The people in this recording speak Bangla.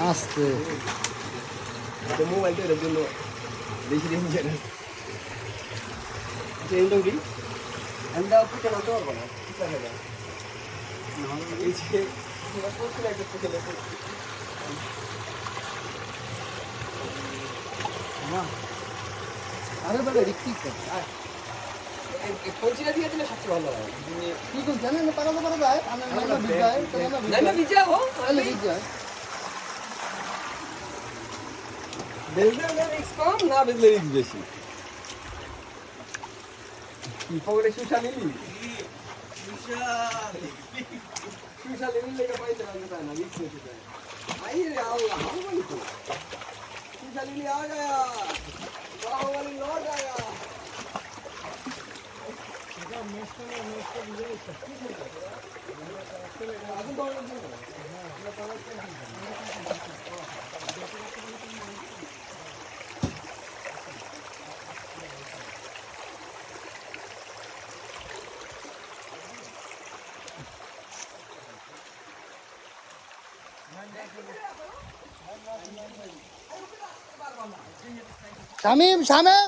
আস্তে মোবাইলটা এর জন্য বেশি দিন যায় না এন্ড অবধি আমরা পুকে না তো পারবো না ঠিক আছে না এই যে পুরো পুরো একটা পুকে না আরে বাবা রিক্কি কর এই পঞ্চিলা দিয়ে দিলে সবচেয়ে ভালো হয় কি কোন জানেন না পারা যায় আমি না বিজায় তো না না ভিজা হো তাহলে বিজায় বেলদা রিস্ক কম না বেলদা রিস্ক বেশি কি পকেটে সুশা নিলি সুশা নিলি লেগে পাইতে না রিস্ক নিতে চায় आई रे अल्लाह बाहुबली को सुशा निली आ गया बाहुबली लौट आया শামিম শামিম